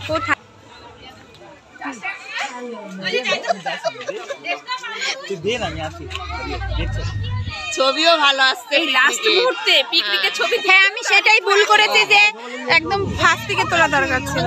কোথায় ছবিও ভালো আসছে লাস্ট মুহূর্তে পিকনিকের ছবি। হ্যাঁ আমি সেটাই ভুল করেছি যে একদম ফার্স্ট থেকে তোলা দরকার ছিল।